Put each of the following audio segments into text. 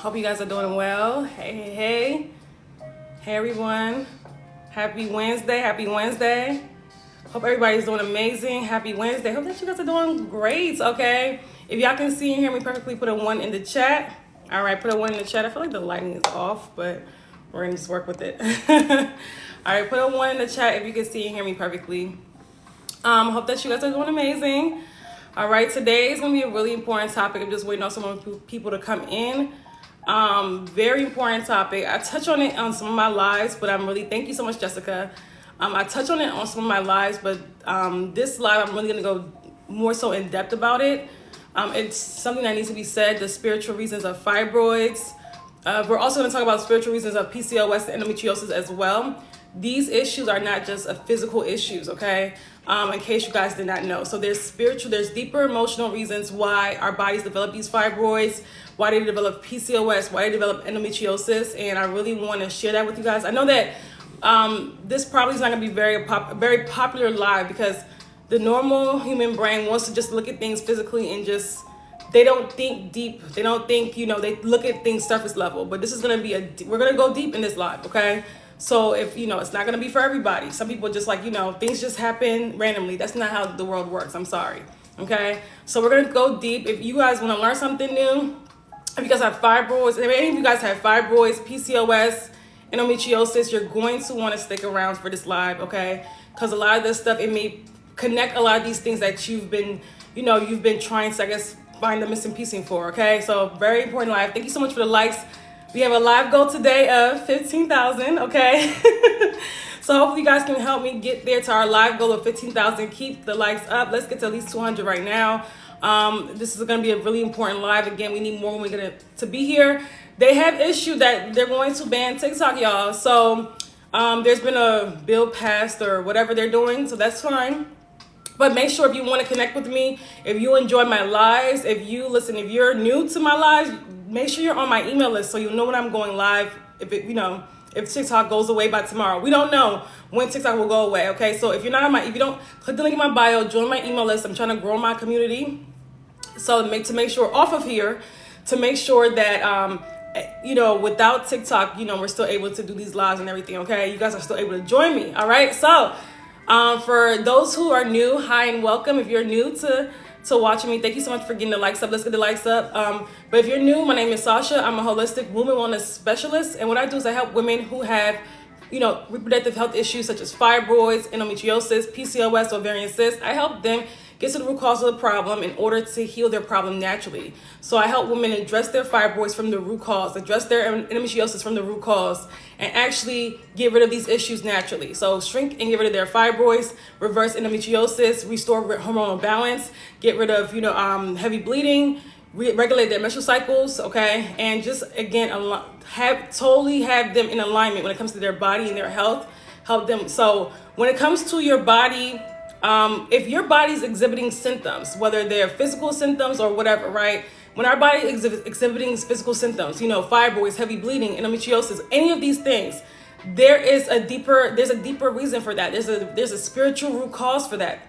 Hope you guys are doing well. Hey everyone. Happy Wednesday. Hope everybody's doing amazing. Happy Wednesday. Hope that you guys are doing great, okay? If y'all can see and hear me perfectly, put a 1 in the chat. All right, put a 1 in the chat. I feel like the lighting is off, but we're gonna just work with it. All right, put a 1 in the chat if you can see and hear me perfectly. Hope that you guys are doing amazing. All right, today is gonna be a really important topic. I'm just waiting on some people to come in. Very important topic. I touch on it on some of my lives, but thank you so much, Jessica. I touch on it on some of my lives, but this live, I'm really gonna go more so in depth about it. It's something that needs to be said, the spiritual reasons of fibroids. We're also gonna talk about spiritual reasons of PCOS and endometriosis as well. These issues are not just physical issues, okay? In case you guys did not know. So there's deeper emotional reasons why our bodies develop these fibroids, why they develop PCOS, why they develop endometriosis, and I really want to share that with you guys. I know that this probably is not going to be very popular live because the normal human brain wants to just look at things physically and they don't think deep. They don't think, they look at things surface level. But this is going to be we're going to go deep in this live, okay? So if, it's not going to be for everybody. Some people just things just happen randomly. That's not how the world works. I'm sorry. Okay. So we're going to go deep. If you guys want to learn something new, if you guys have fibroids, if any of you guys have fibroids, PCOS, endometriosis, you're going to want to stick around for this live. Okay. Because a lot of this stuff, it may connect a lot of these things that you've been trying to, find the missing piece for. Okay. So very important live. Thank you so much for the likes. We have a live goal today of 15,000, okay? So hopefully you guys can help me get there to our live goal of 15,000. Keep the likes up. Let's get to at least 200 right now. This is going to be a really important live. Again, we need more women to be here. They have issued that they're going to ban TikTok, y'all. So there's been a bill passed or whatever they're doing, so that's fine. But make sure if you want to connect with me, if you enjoy my lives, if you're new to my lives, make sure you're on my email list so you'll know when I'm going live. If TikTok goes away by tomorrow, we don't know when TikTok will go away. Okay, so if you don't click the link in my bio, join my email list. I'm trying to grow my community, so to make sure off of here, to make sure that without TikTok, we're still able to do these lives and everything. Okay, you guys are still able to join me. All right, so for those who are new, hi and welcome. If you're new to watching me, thank you so much for getting the likes up. Let's get the likes up. But if you're new, my name is Sasha. I'm a holistic woman wellness specialist, and what I do is I help women who have reproductive health issues such as fibroids, endometriosis, PCOS, ovarian cysts. I help them get to the root cause of the problem in order to heal their problem naturally. So I help women address their fibroids from the root cause, address their endometriosis from the root cause, and actually get rid of these issues naturally. So shrink and get rid of their fibroids, reverse endometriosis, restore hormonal balance, get rid of heavy bleeding, regulate their menstrual cycles, okay, and just again have them in alignment when it comes to their body and their health. Help them. So when it comes to your body, if your body's exhibiting symptoms, whether they're physical symptoms or whatever, right? When our body is exhibiting physical symptoms, fibroids, heavy bleeding, endometriosis, any of these things, there's a deeper reason for that. There's a spiritual root cause for that.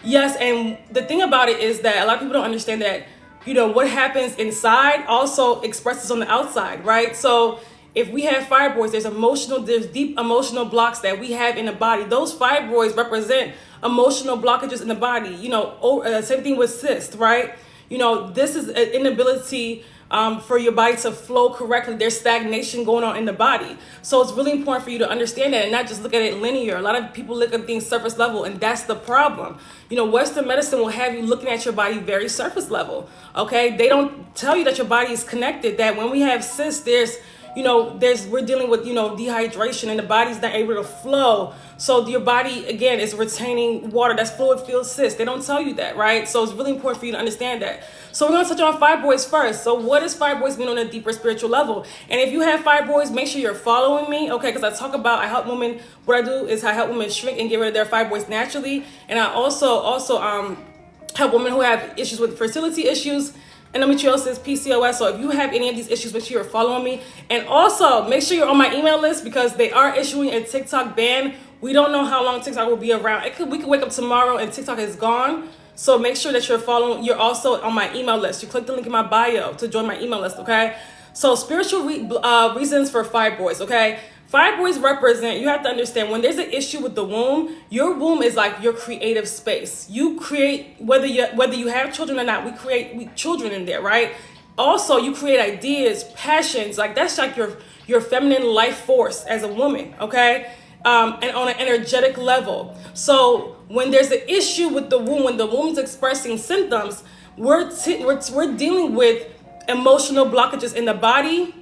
Yes, and the thing about it is that a lot of people don't understand that, what happens inside also expresses on the outside, right? So if we have fibroids, there's deep emotional blocks that we have in the body. Those fibroids represent emotional blockages in the body. Same thing with cysts, right? This is an inability for your body to flow correctly. There's stagnation going on in the body. So it's really important for you to understand that and not just look at it linear. A lot of people look at things surface level, and that's the problem. Western medicine will have you looking at your body very surface level, okay? They don't tell you that your body is connected, that when we have cysts, we're dealing with, dehydration, and the body's not able to flow. So your body, again, is retaining water. That's fluid-filled cysts. They don't tell you that, right? So it's really important for you to understand that. So we're going to touch on fibroids first. So what does fibroids mean on a deeper spiritual level? And if you have fibroids, make sure you're following me, okay? Because I help women, what I do is I help women shrink and get rid of their fibroids naturally. And I also help women who have issues with fertility issues, endometriosis, PCOS. So if you have any of these issues, make sure you're following me. And also make sure you're on my email list because they are issuing a TikTok ban. We don't know how long TikTok will be around. We could wake up tomorrow and TikTok is gone. So make sure that you're also on my email list. You click the link in my bio to join my email list, okay? So spiritual reasons for fibroids, okay? Fibroids represent, you have to understand, when there's an issue with the womb, your womb is like your creative space. You create, whether you have children or not, we create children in there, right? Also, you create ideas, passions, like that's like your feminine life force as a woman, okay? And on an energetic level. So when there's an issue with the womb, when the womb's expressing symptoms, we're dealing with emotional blockages in the body.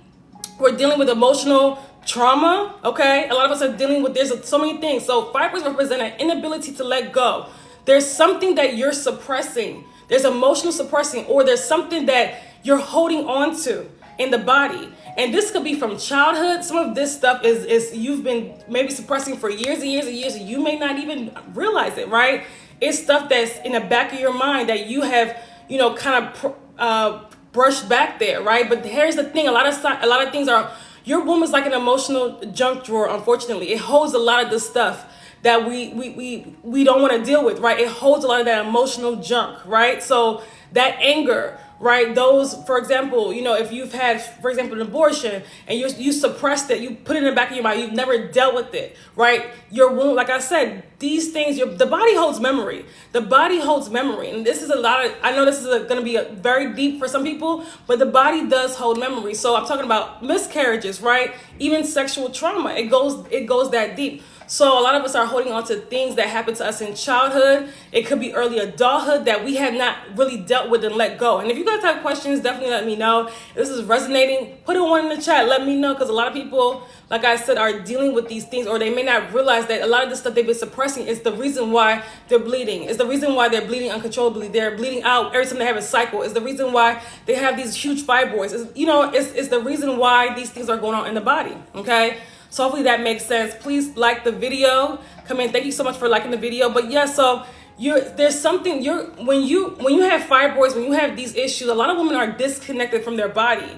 We're dealing with emotional trauma, okay? A lot of us are dealing with, there's so many things. So fibroids represent an inability to let go. There's something that you're suppressing. There's emotional suppressing, or there's something that you're holding on to in the body. And this could be from childhood. Some of this stuff is you've been maybe suppressing for years and years and years, and you may not even realize it, right? It's stuff that's in the back of your mind that you have, kind of brushed back there, right? But here's the thing: a lot of things are, your womb is like an emotional junk drawer. Unfortunately, it holds a lot of the stuff that we don't want to deal with, right? It holds a lot of that emotional junk, right? So that anger, right? Those, for example, if you've had, for example, an abortion and you suppressed it, you put it in the back of your mind, you've never dealt with it, right? Your womb, like I said, these things, the body holds memory. The body holds memory. And this is I know this is going to be very deep for some people, but the body does hold memory. So I'm talking about miscarriages, right? Even sexual trauma, it goes that deep. So a lot of us are holding on to things that happened to us in childhood. It could be early adulthood that we have not really dealt with and let go. And if you guys have questions, definitely let me know. If this is resonating, put a one in the chat. Let me know, because a lot of people, like I said, are dealing with these things, or they may not realize that a lot of the stuff they've been suppressing is the reason why they're bleeding. It's the reason why they're bleeding uncontrollably. They're bleeding out every time they have a cycle. It's the reason why they have these huge fibroids. It's the reason why these things are going on in the body, okay? So hopefully that makes sense. Please like the video. Come in. Thank you so much for liking the video. But yeah, so there's something, when you have fibroids, when you have these issues, a lot of women are disconnected from their body.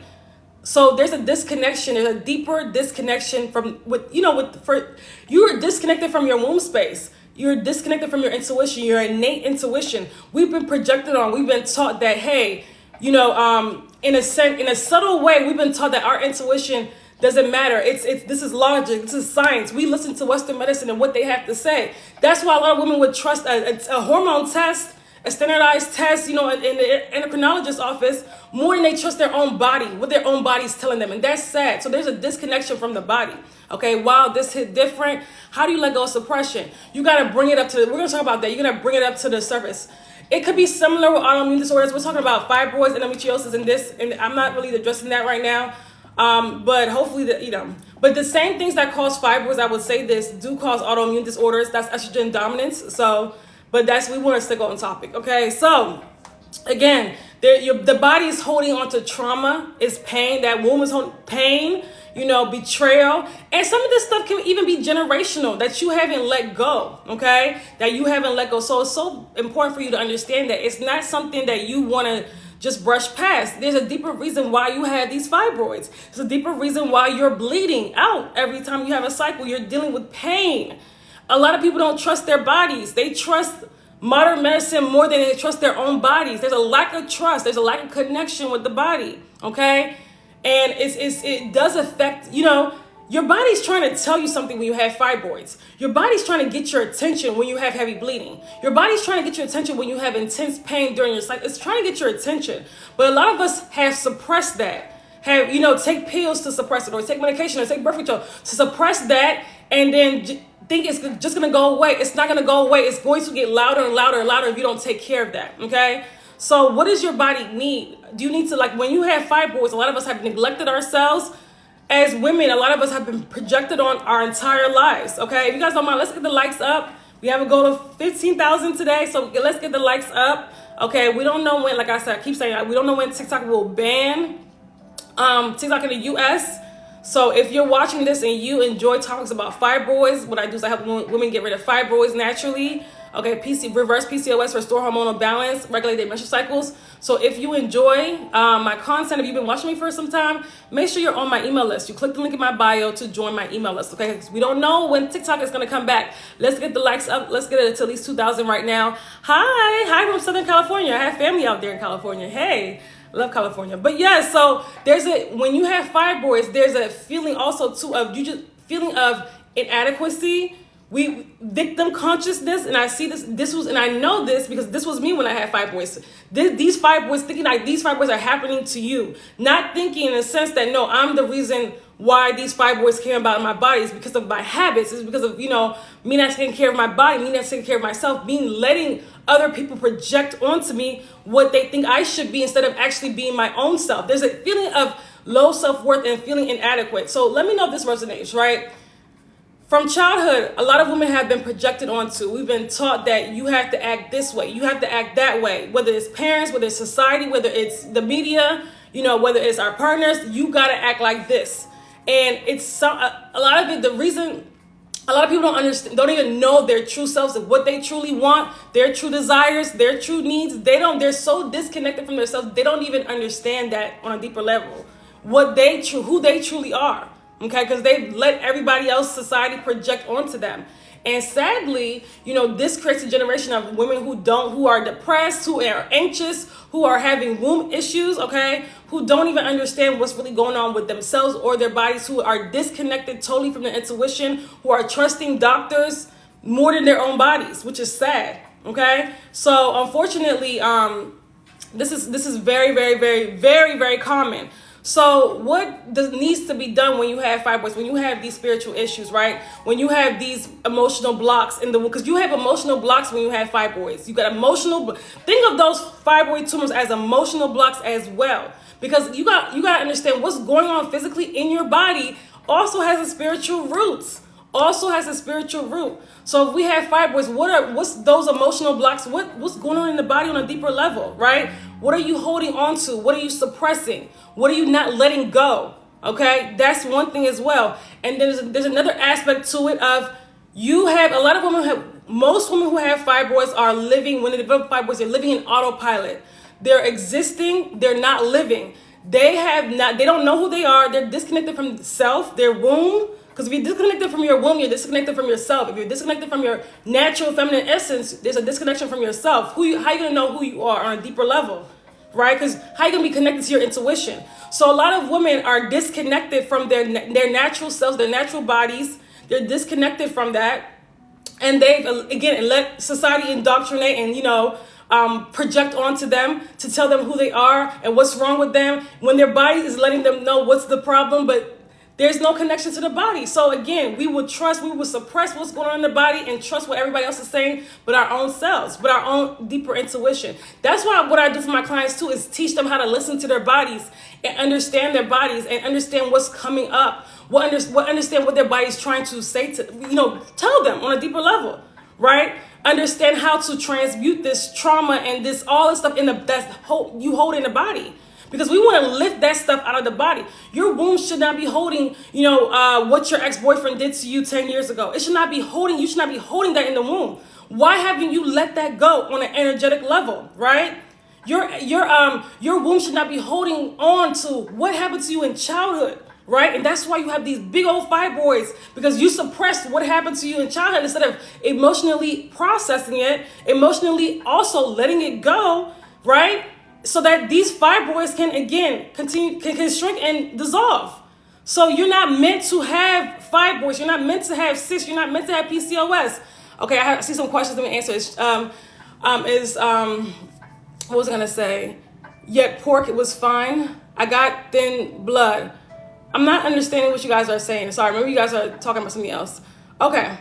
So there's a disconnection. There's a deeper disconnection you're disconnected from your womb space. You're disconnected from your intuition, your innate intuition. We've been projected on. We've been taught that, hey, in a subtle way, we've been taught that our intuition doesn't matter. This is logic. This is science. We listen to Western medicine and what they have to say. That's why a lot of women would trust a hormone test, a standardized test, in the endocrinologist's office, more than they trust their own body, what their own body's telling them. And that's sad. So there's a disconnection from the body. Okay, wow, this hit different. How do you let go of suppression? You got to bring it up we're going to talk about that. You're going to bring it up to the surface. It could be similar with autoimmune disorders. We're talking about fibroids, endometriosis, and I'm not really addressing that right now. But hopefully but the same things that cause fibroids, I would say this, do cause autoimmune disorders. That's estrogen dominance. So, but we want to stick on topic. Okay. So again, the body is holding on to trauma, is pain. That womb is holding pain, betrayal. And some of this stuff can even be generational that you haven't let go. Okay. That you haven't let go. So it's so important for you to understand that it's not something that you want to just brush past. There's a deeper reason why you have these fibroids. There's a deeper reason why you're bleeding out every time you have a cycle. You're dealing with pain. A lot of people don't trust their bodies. They trust modern medicine more than they trust their own bodies. There's a lack of trust. There's a lack of connection with the body. Okay? And it does affect, your body's trying to tell you something when you have fibroids. Your body's trying to get your attention when you have heavy bleeding. Your body's trying to get your attention when you have intense pain during your cycle. It's trying to get your attention. But a lot of us have suppressed that. Take pills to suppress it, or take medication, or take birth control to suppress that, and then think it's just going to go away. It's not going to go away. It's going to get louder and louder and louder if you don't take care of that, okay? So what does your body need? Do you need to, when you have fibroids, a lot of us have neglected ourselves. As women, a lot of us have been projected on our entire lives, okay? If you guys don't mind, let's get the likes up. We have a goal of 15,000 today, so let's get the likes up. Okay, we don't know when, like I said, I keep saying, we don't know when TikTok will ban TikTok in the US. So if you're watching this and you enjoy topics about fibroids, what I do is I help women get rid of fibroids naturally. Okay, reverse PCOS, restore hormonal balance, regulate their menstrual cycles. So if you enjoy my content, if you've been watching me for some time, make sure you're on my email list. You click the link in my bio to join my email list, okay? Because we don't know when TikTok is going to come back. Let's get the likes up. Let's get it to at least 2,000 right now. Hi from Southern California. I have family out there in California. Hey, I love California. But yeah, so when you have fibroids, there's a feeling also too of feeling of inadequacy, victim consciousness. And I see and I know this because this was me when I had fibroids. These fibroids, thinking like these fibroids are happening to you, not thinking in a sense that no, I'm the reason why these fibroids came about in my body. Is because of my habits. It's because of, me not taking care of my body, me not taking care of myself, letting other people project onto me what they think I should be instead of actually being my own self. There's a feeling of low self-worth and feeling inadequate. So let me know if this resonates, right? From childhood, a lot of women have been projected onto. We've been taught that you have to act this way, you have to act that way, whether it's parents, whether it's society, whether it's the media, whether it's our partners, you got to act like this. And it's a lot of it, the reason a lot of people don't even know their true selves, of what they truly want, their true desires, their true needs. They're so disconnected from themselves. They don't even understand that on a deeper level, who they truly are. Okay, because they've let everybody else, society, project onto them. And sadly, this creates a generation of women who are depressed, who are anxious, who are having womb issues, okay, who don't even understand what's really going on with themselves or their bodies, who are disconnected totally from their intuition, who are trusting doctors more than their own bodies, which is sad, okay? So unfortunately, this is very, very, very, very, very common. So what needs to be done when you have fibroids, when you have these spiritual issues, right? When you have these emotional blocks because you have emotional blocks when you have fibroids. You got think of those fibroid tumors as emotional blocks as well. Because you got to understand what's going on physically in your body also has a spiritual roots. So if we have fibroids, what's those emotional blocks? What's going on in the body on a deeper level, right? What are you holding on to? What are you suppressing? What are you not letting go? Okay, that's one thing as well. And there's another aspect to it of most women who have fibroids are living, when they develop fibroids, they're living in autopilot. They're existing, they're not living. They don't know who they are. They're disconnected from self, their womb. Because if you're disconnected from your womb, you're disconnected from yourself. If you're disconnected from your natural feminine essence, there's a disconnection from yourself. How are you going to know who you are on a deeper level, right? Because how are you going to be connected to your intuition? So a lot of women are disconnected from their natural selves, their natural bodies. They're disconnected from that. And they've, again, let society indoctrinate and, project onto them to tell them who they are and what's wrong with them when their body is letting them know what's the problem, but there's no connection to the body. So again, we would suppress what's going on in the body and trust what everybody else is saying, but our own selves, but our own deeper intuition. That's why what I do for my clients too is teach them how to listen to their bodies and understand their bodies and understand what's coming up, understand what their body's trying to say to, tell them on a deeper level, right? Understand how to transmute this trauma and all this stuff you hold in the body. Because we want to lift that stuff out of the body. Your womb should not be holding, what your ex-boyfriend did to you 10 years ago. You should not be holding that in the womb. Why haven't you let that go on an energetic level, right? Your womb should not be holding on to what happened to you in childhood, right? And that's why you have these big old fibroids, because you suppressed what happened to you in childhood instead of emotionally processing it, emotionally also letting it go, right? So that these fibroids can shrink and dissolve. So you're not meant to have fibroids. You're not meant to have cysts. You're not meant to have PCOS. Okay, I see some questions. Let me answer. What was I gonna say? Yet pork, it was fine. I got thin blood. I'm not understanding what you guys are saying. Sorry, maybe you guys are talking about something else. Okay.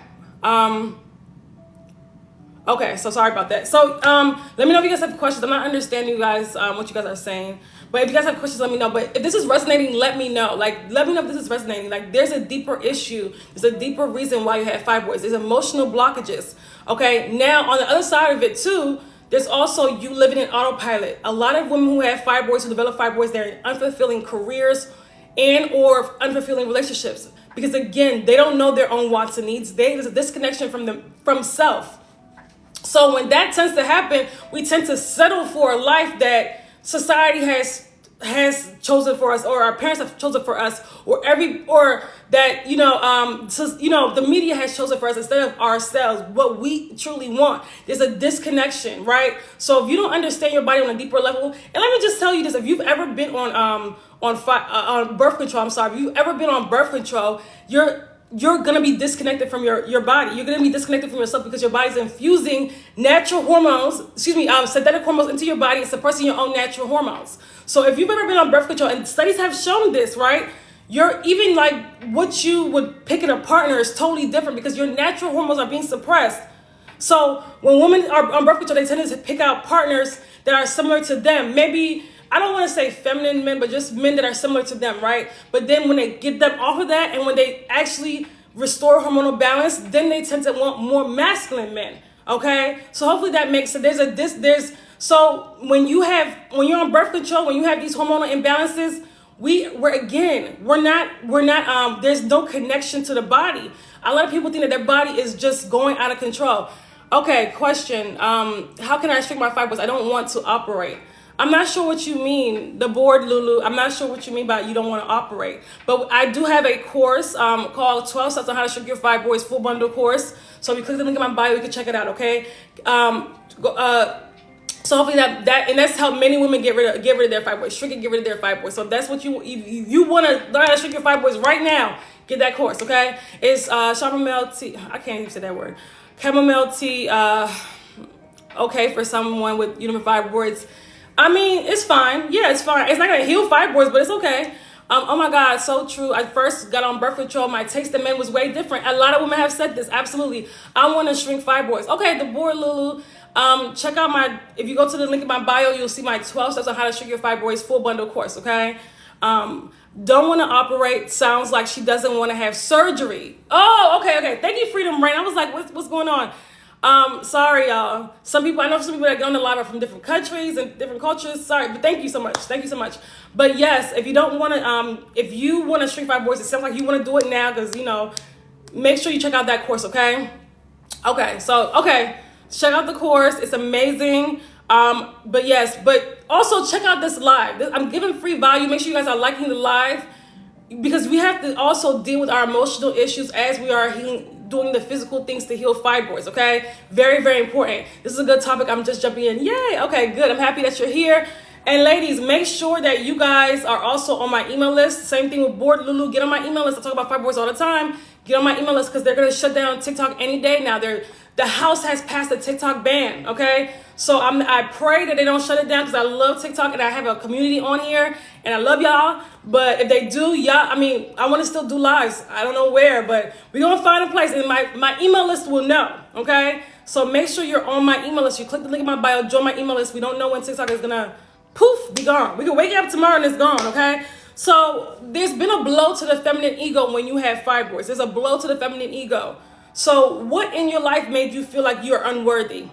Okay, so sorry about that. So let me know if you guys have questions. I'm not understanding you guys, what you guys are saying. But if you guys have questions, let me know. But if this is resonating, let me know. Let me know if this is resonating. There's a deeper issue. There's a deeper reason why you have fibroids. There's emotional blockages. Okay, now on the other side of it too, there's also you living in autopilot. A lot of women who have fibroids, who develop fibroids, they're in unfulfilling careers and or unfulfilling relationships. Because again, they don't know their own wants and needs. There's a disconnection from self. So when that tends to happen, we tend to settle for a life that society has has chosen for us, or our parents have chosen for us, or that the media has chosen for us instead of ourselves, what we truly want. There's a disconnection, right? So if you don't understand your body on a deeper level, and let me just tell you this: if you've ever been on birth control, if you've ever been on birth control, you're gonna be disconnected from your body. You're gonna be disconnected from yourself because your body's infusing natural hormones, synthetic hormones into your body and suppressing your own natural hormones. So if you've ever been on birth control, and studies have shown this, right? You're even like what you would pick in a partner is totally different because your natural hormones are being suppressed. So when women are on birth control, they tend to pick out partners that are similar to them. Maybe, I don't want to say feminine men, but just men that are similar to them, right? But then when they get them off of that and when they actually restore hormonal balance, then they tend to want more masculine men, okay? So hopefully that makes sense. So when you're on birth control, when you have these hormonal imbalances, there's no connection to the body. A lot of people think that their body is just going out of control. Okay, question. How can I shrink my fibroids? I don't want to operate. I'm not sure what you mean, the board, Lulu. I'm not sure what you mean by you don't want to operate. But I do have a course called 12 Steps on How to Shrink Your Fibroids, full bundle course. So if you click the link in my bio, you can check it out, okay? So hopefully that's how many women get rid of their fibroids, shrink and get rid of their fibroids. So if that's what you want to learn how to shrink your fibroids right now, get that course, okay? It's chamomile tea. I can't even say that word. Chamomile tea, okay, for someone with uterine fibroids. I mean, it's fine. Yeah, it's fine. It's not going to heal fibroids, but it's okay. Oh my God, so true. I first got on birth control. My taste of men was way different. A lot of women have said this. Absolutely. I want to shrink fibroids. Okay, the board, Lulu. Check out if you go to the link in my bio, you'll see my 12 steps on how to shrink your fibroids full bundle course, okay? Don't want to operate. Sounds like she doesn't want to have surgery. Oh, okay. Thank you, Freedom Rain. I was like, what's going on? Sorry, y'all. I know some people that get on the live are from different countries and different cultures. Sorry, but thank you so much. But yes, if you don't want to, if you want to shrink fibroids, it sounds like you want to do it now because, make sure you check out that course, okay? Okay, check out the course. It's amazing. But also check out this live. I'm giving free value. Make sure you guys are liking the live because we have to also deal with our emotional issues as we are doing the physical things to heal fibroids, okay? Very, very important. This is a good topic. I'm just jumping in. Yay. Okay, good. I'm happy that you're here. And ladies, make sure that you guys are also on my email list. Same thing with Board Lulu. Get on my email list. I talk about fibroids all the time. Get on my email list because they're going to shut down TikTok any day now. The house has passed a TikTok ban, okay? So I pray that they don't shut it down because I love TikTok and I have a community on here and I love y'all. But if they do, I want to still do lives. I don't know where, but we're going to find a place and my email list will know, okay? So make sure you're on my email list. You click the link in my bio, join my email list. We don't know when TikTok is going to be gone. We can wake up tomorrow and it's gone, okay? So there's been a blow to the feminine ego when you have fibroids. There's a blow to the feminine ego. So what in your life made you feel like you're unworthy?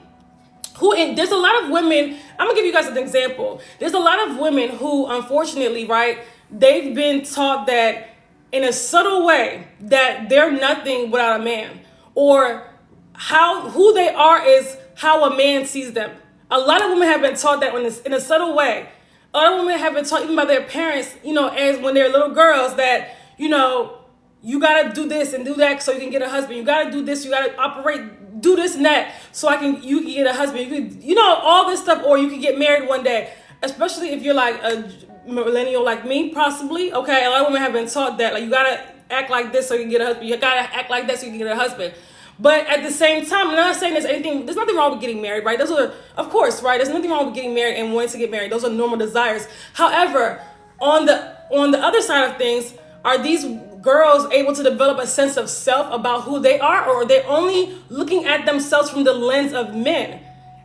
There's a lot of women, I'm gonna give you guys an example. There's a lot of women who, unfortunately, right, they've been taught that in a subtle way that they're nothing without a man, or who they are is how a man sees them. A lot of women have been taught that in a subtle way. A lot of women have been taught even by their parents, as when they're little girls that, you gotta do this and do that so you can get a husband. You gotta do this, you gotta operate, do this and that so you can get a husband. You can, all this stuff, or you can get married one day. Especially if you're like a millennial like me, possibly. Okay, a lot of women have been taught that, like, you gotta act like this so you can get a husband. You gotta act like that so you can get a husband. But at the same time, I'm not saying there's nothing wrong with getting married, right? Of course, right? There's nothing wrong with getting married and wanting to get married. Those are normal desires. However, on the other side of things, are these girls able to develop a sense of self about who they are, or are they only looking at themselves from the lens of men?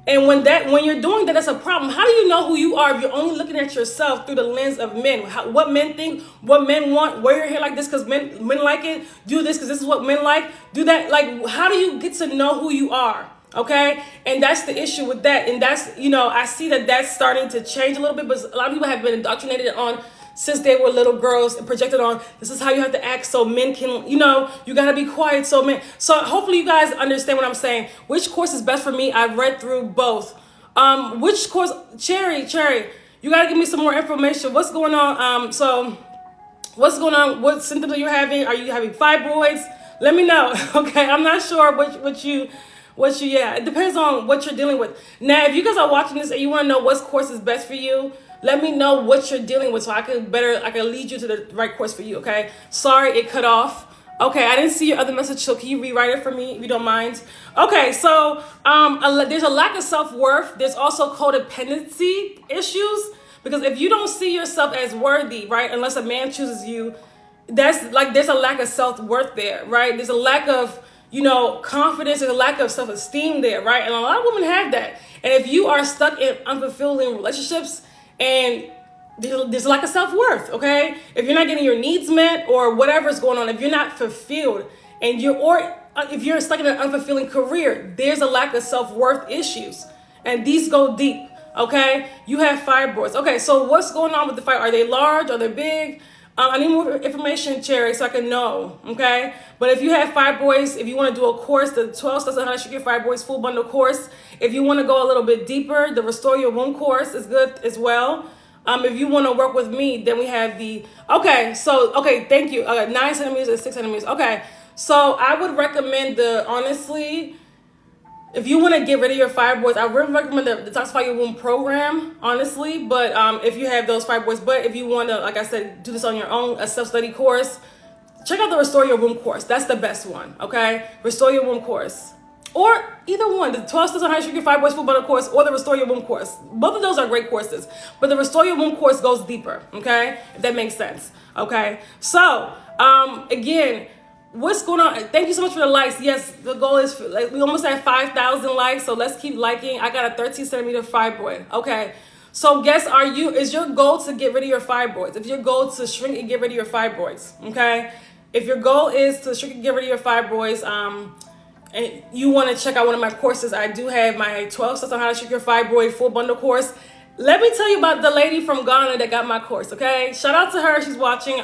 And when you're doing that, that's a problem. How do you know who you are if you're only looking at yourself through the lens of men? What men think, what men want, wear your hair like this because men like it, do this because this is what men like, do that. Like, how do you get to know who you are? Okay, and that's the issue with that. And that's, I see that that's starting to change a little bit, but a lot of people have been indoctrinated on since they were little girls and projected on, this is how you have to act so men can, you got to be quiet so men. So hopefully you guys understand what I'm saying. Which course is best for me? I've read through both. Which course, Cherry, You got to give me some more information. What's going on? So what's going on? What symptoms are you having? Are you having fibroids? Let me know. Okay, I'm not sure what you, yeah, it depends on what you're dealing with. Now, if you guys are watching this and you want to know what course is best for you, let me know what you're dealing with so I can lead you to the right course for you, okay? Sorry, it cut off. Okay, I didn't see your other message, so can you rewrite it for me if you don't mind? Okay, so there's a lack of self-worth. There's also codependency issues, because if you don't see yourself as worthy, right, unless a man chooses you, that's like there's a lack of self-worth there, right? There's a lack of, confidence, there's a lack of self-esteem there, right? And a lot of women have that. And if you are stuck in unfulfilling relationships and there's a lack of self-worth, okay? If you're not getting your needs met or whatever's going on, if you're not fulfilled and if you're stuck in an unfulfilling career, there's a lack of self-worth issues. And these go deep, okay? You have fibroids. Okay, so what's going on with the fibroids? Are they large? Are they big? I need more information, Cherry, so I can know, okay? But if you have fibroids, if you want to do a course, the 12 Steps on How to Shrink Your Fibroids full bundle course. If you want to go a little bit deeper, the Restore Your Womb course is good as well. If you want to work with me, then we have thank you. 9 centimeters and 6 centimeters. Okay, so I would recommend honestly, if you want to get rid of your fibroids, I really recommend the Detoxify Your Womb program, honestly. But if you have those fibroids, but if you want to, like I said, do this on your own, a self-study course, check out the Restore Your Womb course. That's the best one, okay? Restore Your Womb course. Or either one, the 12 Steps on How to Shrink Your Fibroids full bundle course or the Restore Your Womb course. Both of those are great courses, but the Restore Your Womb course goes deeper, okay? If that makes sense, okay? So, again, what's going on? Thank you so much for the likes. Yes, the goal is, we almost had 5,000 likes, so let's keep liking. I got a 13 centimeter fibroid, okay? So is your goal to get rid of your fibroids? If your goal is to shrink and get rid of your fibroids, okay? If your goal is to shrink and get rid of your fibroids, and you want to check out one of my courses, I do have my 12 Steps on How to Shrink Your Fibroid full bundle course. Let me tell you about the lady from Ghana that got my course, okay? Shout out to her. She's watching.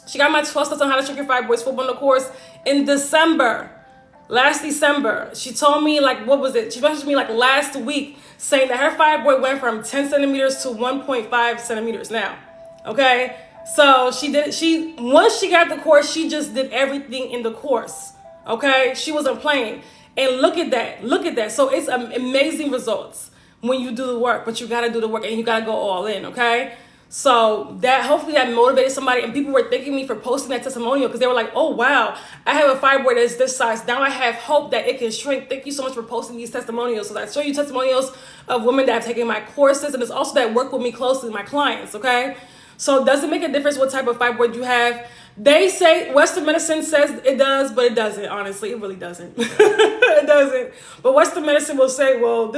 She got my 12 Steps on How to Shrink Your Fibroids full bundle course in last December. She told me, she messaged me last week saying that her fibroid went from 10 centimeters to 1.5 centimeters now, okay? So once she got the course, she just did everything in the course. Okay, she wasn't playing. And look at that. So it's amazing results when you do the work, but you got to do the work and you got to go all in, okay? So hopefully that motivated somebody, and people were thanking me for posting that testimonial because they were like, oh, wow, I have a fibroid that's this size. Now I have hope that it can shrink. Thank you so much for posting these testimonials. So I show you testimonials of women that have taken my courses, and it's also that work with me closely, my clients, okay? So does it make a difference what type of fibroid you have? They say, Western medicine says it does, but it doesn't, honestly. It really doesn't. It doesn't. But Western medicine will say, well,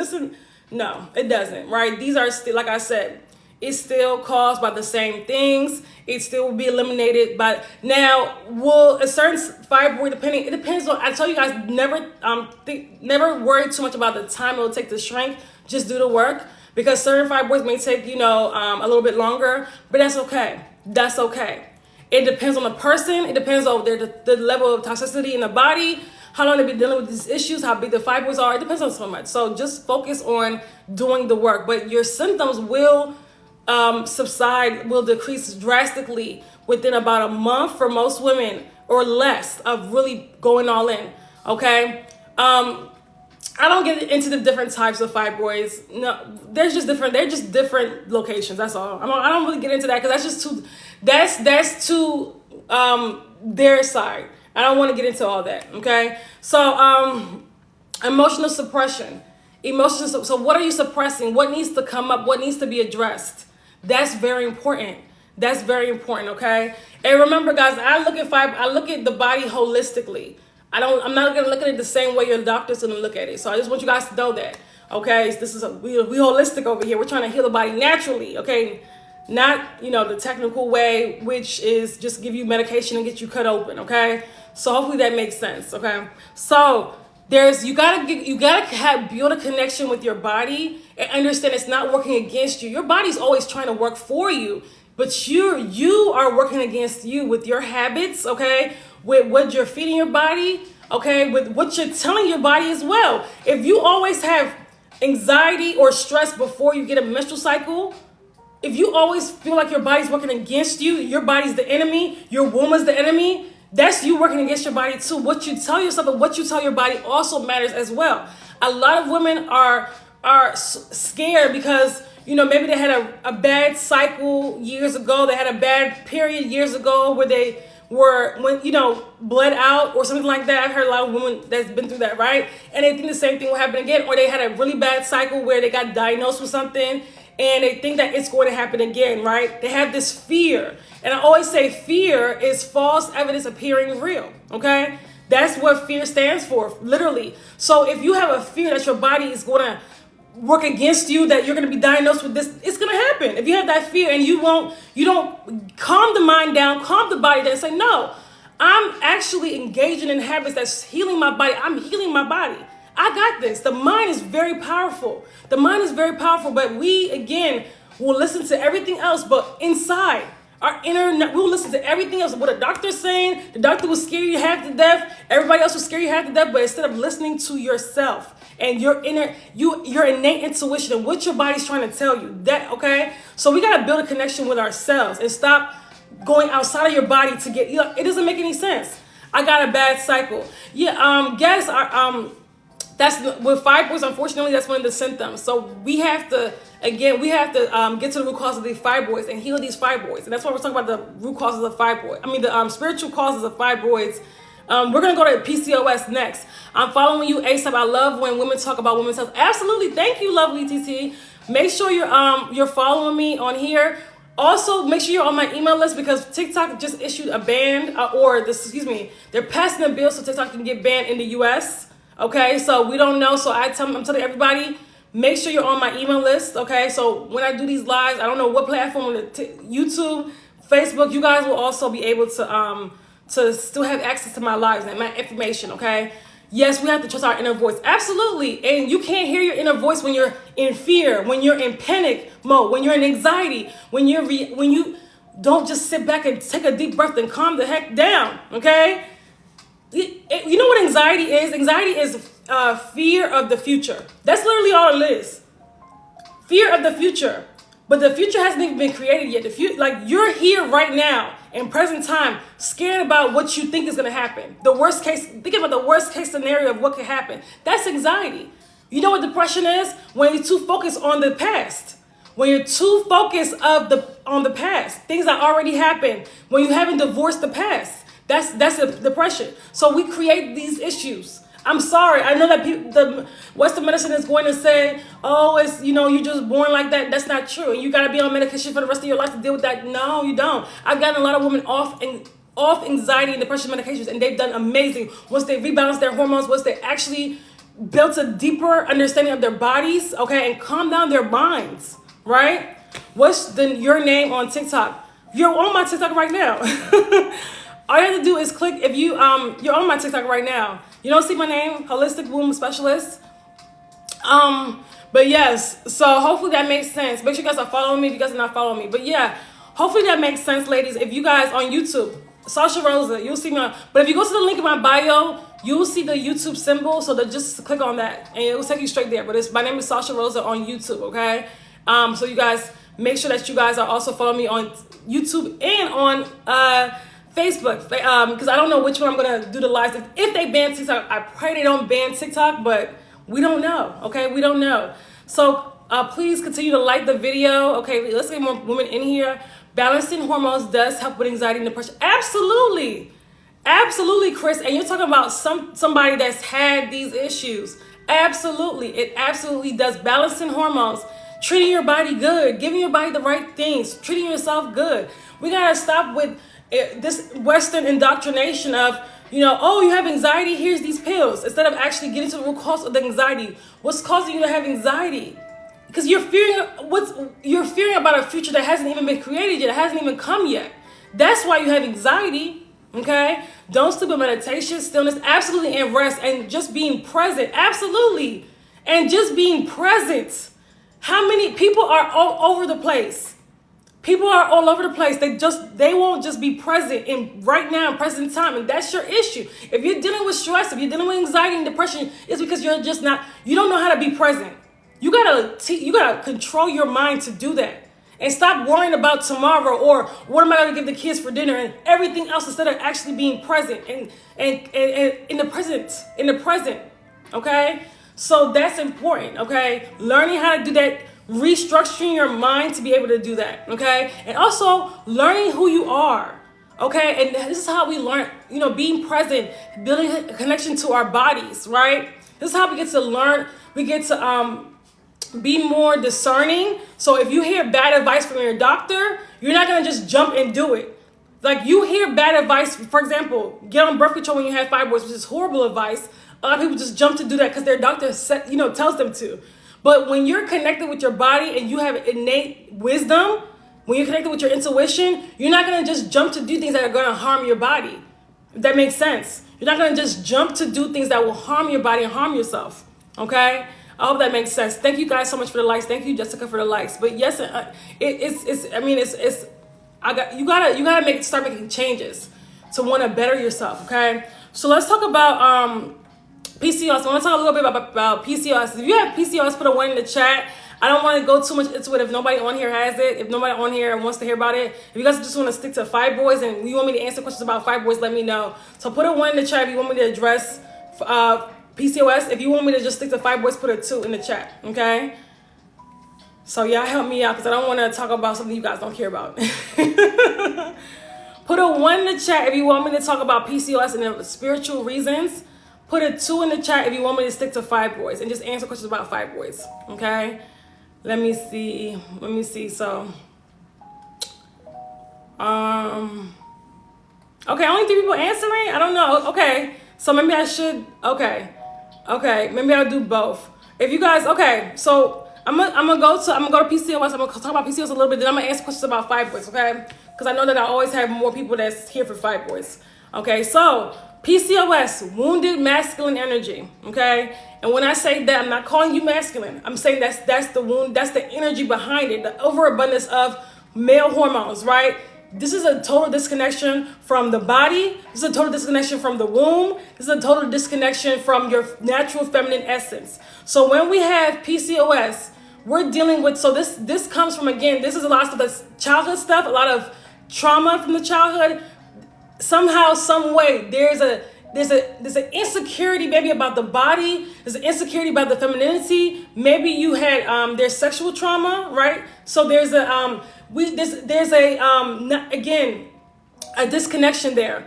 no, it doesn't, right? These are still, like I said, it's still caused by the same things. It still will be eliminated. But now, will a certain fibroid, it depends on, I tell you guys, never worry too much about the time it will take to shrink. Just do the work. Because certain fibroids may take, a little bit longer, but that's okay. That's okay. It depends on the person. It depends on the level of toxicity in the body, how long they've been dealing with these issues, how big the fibroids are. It depends on so much. So just focus on doing the work. But your symptoms will subside, will decrease drastically within about a month for most women or less of really going all in, okay? I don't get into the different types of fibroids. No, they're just different locations. That's all. I don't really get into that because that's too their side. I don't want to get into all that. Okay. So emotional suppression. So what are you suppressing? What needs to come up? What needs to be addressed? That's very important. Okay. And remember, guys, I look at the body holistically. I'm not going to look at it the same way your doctor's going to look at it. So I just want you guys to know that, okay? We holistic over here. We're trying to heal the body naturally, okay? Not, the technical way, which is just give you medication and get you cut open, okay? So hopefully that makes sense, okay? So you gotta build a connection with your body and understand it's not working against you. Your body's always trying to work for you, but you are working against you with your habits, okay? With what you're feeding your body, okay? With what you're telling your body as well. If you always have anxiety or stress before you get a menstrual cycle, if you always feel like your body's working against you, your body's the enemy, your woman's the enemy, that's you working against your body too. What you tell yourself and what you tell your body also matters as well. A lot of women are scared because, you know, maybe they had a bad cycle years ago. They had a bad period years ago where they were, bled out or something like that. I've heard a lot of women that's been through that, right? And they think the same thing will happen again. Or they had a really bad cycle where they got diagnosed with something and they think that it's going to happen again, right? They have this fear. And I always say fear is false evidence appearing real, okay? That's what fear stands for, literally. So if you have a fear that your body is going to work against you, that you're going to be diagnosed with this, it's going to happen. If you have that fear and you don't calm the mind down, calm the body down and say, no, I'm actually engaging in habits that's healing my body. I'm healing my body. I got this. The mind is very powerful. The mind is very powerful, but we, again, will listen to everything else, but inside, our inner, we'll listen to everything else. What a doctor's saying, the doctor will scare you half to death. Everybody else will scare you half to death, but instead of listening to yourself and your innate intuition and what your body's trying to tell you, that, okay? So we got to build a connection with ourselves and stop going outside of your body to get, it doesn't make any sense. I got a bad cycle. Yeah, that's with fibroids, unfortunately, that's one of the symptoms. So we have to get to the root cause of these fibroids and heal these fibroids. And that's why we're talking about the root causes of fibroids. The spiritual causes of fibroids. We're going to go to PCOS next. I'm following you ASAP. I love when women talk about women's health. Absolutely. Thank you, lovely TT. Make sure you're following me on here. Also, make sure you're on my email list because TikTok just issued a ban, they're passing a bill so TikTok can get banned in the US. Okay, so we don't know. So I'm telling everybody, make sure you're on my email list. Okay, so when I do these lives, I don't know what platform, YouTube, Facebook, you guys will also be able to still have access to my lives and my information. Okay, yes, we have to trust our inner voice. Absolutely, and you can't hear your inner voice when you're in fear, when you're in panic mode, when you're in anxiety, when you don't just sit back and take a deep breath and calm the heck down. Okay. You know what anxiety is? Anxiety is fear of the future. That's literally all it is. Fear of the future. But the future hasn't even been created yet. You're here right now in present time, scared about what you think is going to happen. Think about the worst case scenario of what could happen. That's anxiety. You know what depression is? When you're too focused on the past. When you're too focused on the past. Things that already happened. When you haven't divorced the past. That's a depression. So we create these issues. I'm sorry. I know that the Western medicine is going to say, oh, it's, you're just born like that. That's not true. And you got to be on medication for the rest of your life to deal with that. No, you don't. I've gotten a lot of women off anxiety and depression medications, and they've done amazing. Once they rebalance their hormones, once they actually built a deeper understanding of their bodies, okay, and calm down their minds, right? What's your name on TikTok? You're on my TikTok right now. All you have to do is click, if you're on my TikTok right now. You don't see my name, Holistic Womb Specialist. But yes, so hopefully that makes sense. Make sure you guys are following me if you guys are not following me. But yeah, hopefully that makes sense, ladies. If you guys on YouTube, Sasha Rosa, you'll see me but if you go to the link in my bio, you'll see the YouTube symbol. So just click on that and it will take you straight there. But my name is Sasha Rosa on YouTube, okay? So you guys, make sure that you guys are also following me on YouTube and on Facebook, because I don't know which one I'm going to do the lives. If they ban TikTok, I pray they don't ban TikTok, but we don't know, okay? We don't know. So please continue to like the video. Okay, let's get more women in here. Balancing hormones does help with anxiety and depression. Absolutely. Absolutely, Chris. And you're talking about somebody that's had these issues. Absolutely. It absolutely does. Balancing hormones, treating your body good, giving your body the right things, treating yourself good. We got to stop with this Western indoctrination of, oh, you have anxiety, here's these pills, instead of actually getting to the root cause of the anxiety. What's causing you to have anxiety? Because you're fearing about a future that hasn't even been created yet, it hasn't even come yet. That's why you have anxiety, okay? Don't sleep with meditation, stillness, absolutely, and rest, and just being present, absolutely. And just being present. How many people are all over the place? People are all over the place. They won't just be present in right now, present time. And that's your issue. If you're dealing with stress, if you're dealing with anxiety and depression, it's because you don't know how to be present. You gotta control your mind to do that. and stop worrying about tomorrow or what am I going to give the kids for dinner and everything else, instead of actually being present and in the present, okay? So that's important, okay? Learning how to do that, restructuring your mind to be able to do that, okay? And also learning who you are, okay? And this is how we learn, being present, building a connection to our bodies, right? This is how we get to learn. We get to be more discerning. So if you hear bad advice from your doctor, you're not gonna just jump and do it. Like, you hear bad advice, for example, get on birth control when you have fibroids, which is horrible advice. A lot of people just jump to do that because their doctor tells them to. But when you're connected with your body and you have innate wisdom, when you're connected with your intuition, you're not gonna just jump to do things that are gonna harm your body. If that makes sense. You're not gonna just jump to do things that will harm your body and harm yourself. Okay? I hope that makes sense. Thank you guys so much for the likes. Thank you, Jessica, for the likes. But yes, you gotta start making changes to want to better yourself. Okay? So let's talk about PCOS. I want to talk a little bit about PCOS. If you have PCOS, put a 1 in the chat. I don't want to go too much into it if nobody on here has it. If nobody on here wants to hear about it. If you guys just want to stick to fibroids and you want me to answer questions about fibroids, let me know. So put a 1 in the chat if you want me to address PCOS. If you want me to just stick to fibroids, put a 2 in the chat, okay? So y'all help me out because I don't want to talk about something you guys don't care about. Put a 1 in the chat if you want me to talk about PCOS and the spiritual reasons. Put a 2 in the chat if you want me to stick to fibroids and just answer questions about fibroids, okay? Let me see. So, okay, only 3 people answering? I don't know. Okay, so maybe I should, okay, maybe I'll do both. If you guys, okay, so I'm gonna go to PCOS. I'm gonna talk about PCOS a little bit, then I'm gonna answer questions about fibroids, okay? Because I know that I always have more people that's here for fibroids. Okay, so PCOS, wounded masculine energy, okay? And when I say that, I'm not calling you masculine. I'm saying that's the wound, that's the energy behind it, the overabundance of male hormones, right? This is a total disconnection from the body. This is a total disconnection from the womb. This is a total disconnection from your natural feminine essence. So when we have PCOS, we're dealing with, so this comes from, again, this is a lot of stuff that's childhood stuff, a lot of trauma from the childhood. Somehow, some way, there's an insecurity maybe about the body. There's an insecurity about the femininity. Maybe you had there's sexual trauma, right? So there's a disconnection there.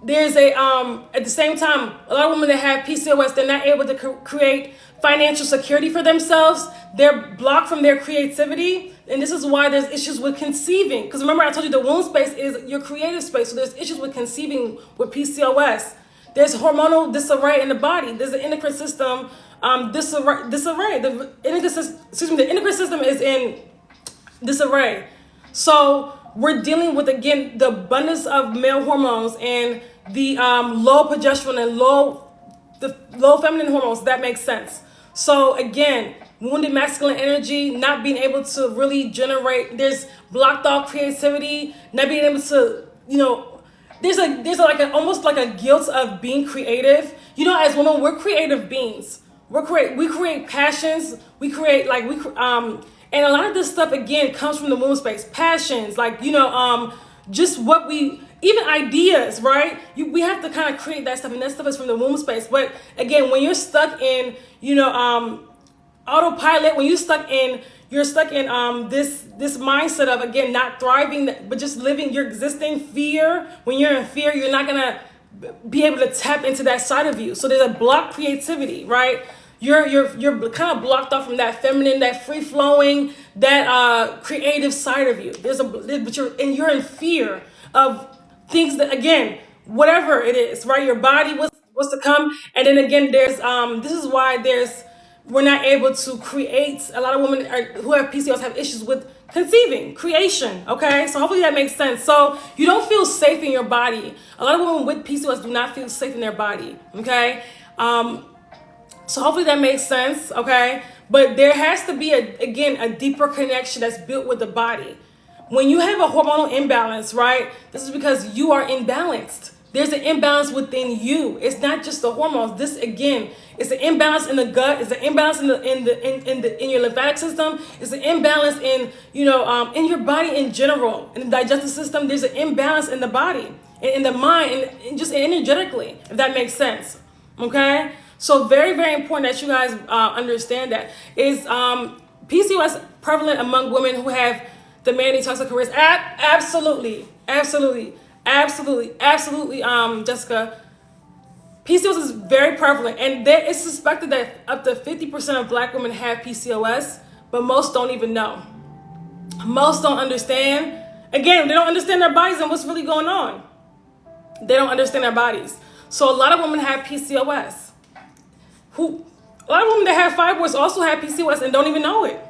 There's at the same time, a lot of women that have PCOS, they're not able to create financial security for themselves. They're blocked from their creativity. And this is why there's issues with conceiving. Because remember, I told you the womb space is your creative space. So there's issues with conceiving with PCOS. There's hormonal disarray in the body. There's the endocrine system disarray. The endocrine system is in disarray. So we're dealing with, again, the abundance of male hormones and the low progesterone and low feminine hormones. That makes sense. So again, wounded masculine energy, not being able to really generate, there's blocked off creativity, not being able to, there's almost like a guilt of being creative. As women, we're creative beings. We create passions. We create and a lot of this stuff, again, comes from the womb space. Passions, just what we, even ideas, right? We have to kind of create that stuff, and that stuff is from the womb space. But again, when you're stuck in, autopilot, when you're stuck in this mindset of, again, not thriving, but just living your existing fear. When you're in fear, you're not gonna be able to tap into that side of you. So there's a blocked creativity, right? You're kind of blocked off from that feminine, that free flowing, that creative side of you. You're in fear of things that, again, whatever it is, right? Your body what's to come, and then again, there's this is why we're not able to create. A lot of women who have PCOS have issues with conceiving, creation, okay? So hopefully that makes sense. So you don't feel safe in your body. A lot of women with PCOS do not feel safe in their body, okay? So hopefully that makes sense, okay? But there has to be, a deeper connection that's built with the body. When you have a hormonal imbalance, right? This is because you are imbalanced. There's an imbalance within you. It's not just the hormones. This again, it's an imbalance in the gut. It's an imbalance in your lymphatic system. It's an imbalance in in your body in general. In the digestive system, there's an imbalance in the body, in the mind, and just energetically. If that makes sense, okay. So very, very important that you guys understand that. Is PCOS prevalent among women who have demanding toxic careers? Absolutely, Jessica. PCOS is very prevalent, and it's suspected that up to 50% of Black women have PCOS, but most don't even know. Most don't understand. Again, they don't understand their bodies and what's really going on. They don't understand their bodies. So a lot of women have PCOS. A lot of women that have fibroids also have PCOS and don't even know it.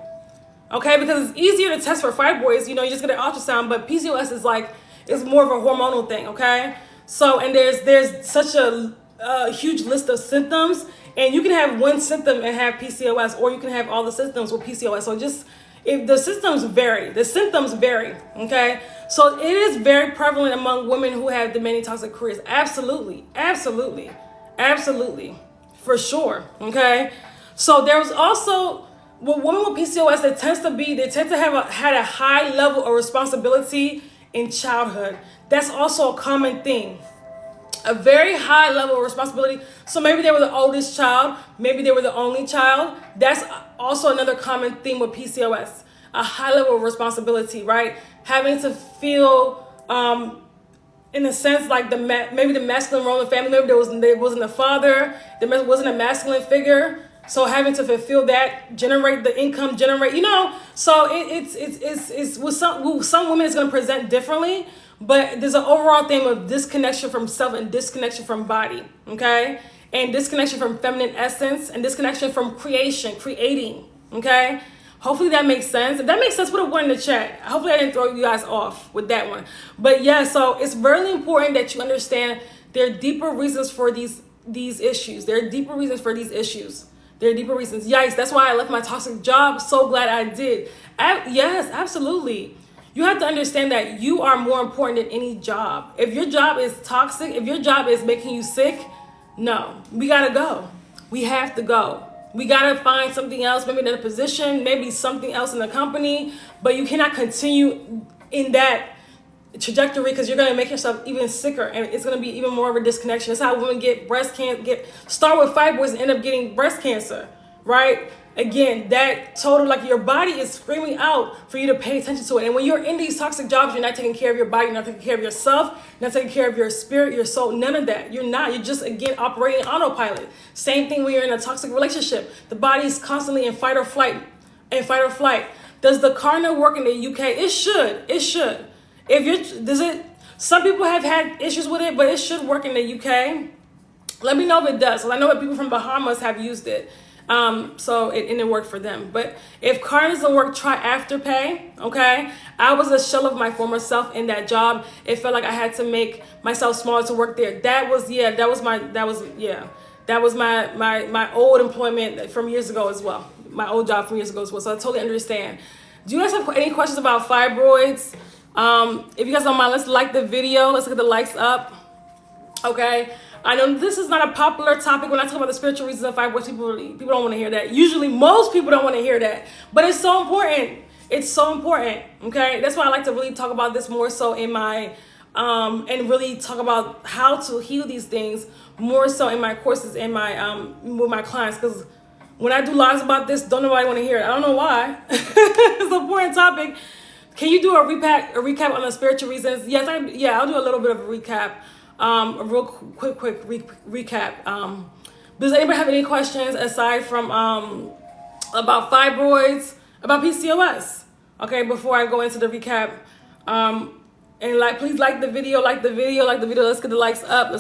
Okay, because it's easier to test for fibroids. You just get an ultrasound, but PCOS is more of a hormonal thing. Okay, so and there's such a huge list of symptoms, and you can have one symptom and have PCOS, or you can have all the symptoms with PCOS. So if the symptoms vary, okay? So it is very prevalent among women who have demanding toxic careers. Absolutely. For sure, okay? So there was also, with women with PCOS, they tend to have had a high level of responsibility in childhood. That's also a common thing. A very high level of responsibility. So maybe they were the oldest child, maybe they were the only child. That's also another common theme with PCOS. A high level of responsibility, right? Having to feel, in a sense, like maybe the masculine role in the family, maybe there wasn't a father, there wasn't a masculine figure. So having to fulfill that, generate the income, so it's with some women it's going to present differently. But there's an overall theme of disconnection from self and disconnection from body, okay? And disconnection from feminine essence and disconnection from creating, okay? Hopefully that makes sense. If that makes sense, put a 1 in the chat. Hopefully I didn't throw you guys off with that one. But yeah, so it's really important that you understand there are deeper reasons for these issues. There are deeper reasons for these issues. There are deeper reasons. Yikes, that's why I left my toxic job. So glad I did. Yes, absolutely. You have to understand that you are more important than any job. If your job is toxic, if your job is making you sick, no, we gotta go. We have to go. We gotta find something else, maybe another position, maybe something else in the company, but you cannot continue in that trajectory because you're gonna make yourself even sicker and it's gonna be even more of a disconnection. That's how women get breast cancer, start with fibroids and end up getting breast cancer, right? Again, that total, like your body is screaming out for you to pay attention to it. And when you're in these toxic jobs, you're not taking care of your body, you're not taking care of yourself, you're not taking care of your spirit, your soul, none of that. You're not. You're just, again, operating autopilot. Same thing when you're in a toxic relationship. The body is constantly in fight or flight. Does the Karna work in the UK? It should. Some people have had issues with it, but it should work in the UK. Let me know if it does. So I know that people from Bahamas have used it. So it worked for them. But if Karna doesn't work, try Afterpay. Okay. I was a shell of my former self in that job. It felt like I had to make myself smaller to work there. That was my old employment from years ago as well. My old job from years ago as well. So I totally understand. Do you guys have any questions about fibroids? If you guys don't mind, let's like the video. Let's get the likes up. Okay. I know this is not a popular topic when I talk about the spiritual reasons of fibroids. People don't want to hear that. Usually, most people don't want to hear that. But it's so important. It's so important. Okay, that's why I like to really talk about this more so in my and really talk about how to heal these things more so in my courses and my with my clients. Because when I do lives about this, don't nobody want to hear it. I don't know why. It's an important topic. Can you do a recap on the spiritual reasons? Yes, I'll do a little bit of a recap. A real quick recap. Does anybody have any questions aside from about fibroids, about PCOS? Okay, before I go into the recap, and please like the video. Let's get the likes up.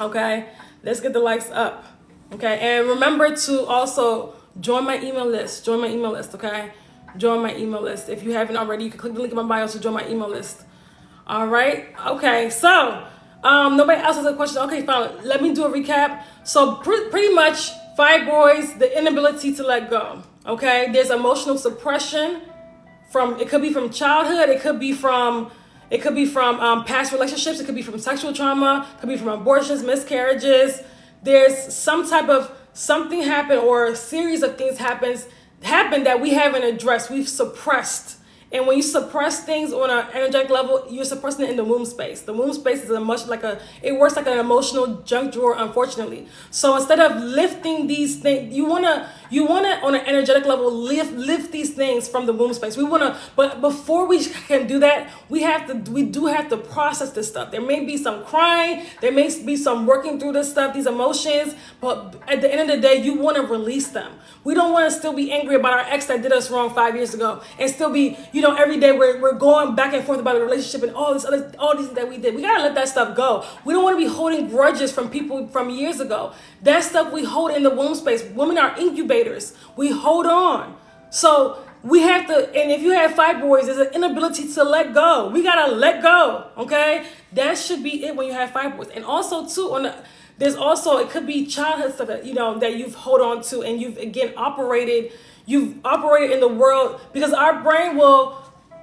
Okay, let's get the likes up. Okay, and remember to also join my email list. Okay, join my email list. If you haven't already, you can click the link in my bio to join my email list. All right. Okay. So, nobody else has a question. Okay, fine. Let me do a recap. So, pretty much fibroids, the inability to let go. Okay. There's emotional suppression it could be from childhood. It could be from, It could be from past relationships. It could be from sexual trauma. It could be from abortions, miscarriages. There's some type of something happened or a series of things happened that we haven't addressed. We've suppressed. And when you suppress things on an energetic level, you're suppressing it in the womb space. The womb space is it works like an emotional junk drawer, unfortunately. So instead of lifting these things, you wanna on an energetic level lift these things from the womb space. But before we can do that, we do have to process this stuff. There may be some crying, there may be some working through this stuff, these emotions, but at the end of the day, you want to release them. We don't want to still be angry about our ex that did us wrong 5 years ago and still be, every day we're going back and forth about the relationship and all these things that we did. We gotta let that stuff go. We don't want to be holding grudges from people from years ago. That stuff we hold in the womb space. Women are incubators. We hold on. So we have to, and if you have fibroids, there's an inability to let go. We gotta let go, okay? That should be it when you have fibroids. And also too, there's also, it could be childhood stuff that, that you've hold on to and you've operated in the world, because our brain will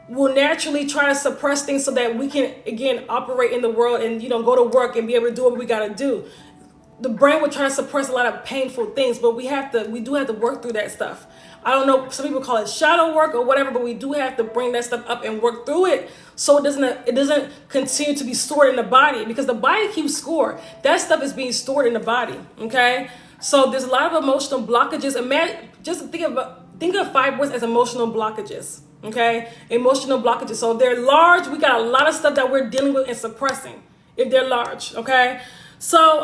naturally try to suppress things so that we can, again, operate in the world and, go to work and be able to do what we got to do. The brain will try to suppress a lot of painful things, but we do have to work through that stuff. I don't know, some people call it shadow work or whatever, but we do have to bring that stuff up and work through it so it doesn't continue to be stored in the body, because the body keeps score. That stuff is being stored in the body, okay? So there's a lot of emotional blockages. Just think of fibroids as emotional blockages, okay? Emotional blockages. So if they're large, we got a lot of stuff that we're dealing with and suppressing if they're large, okay? So,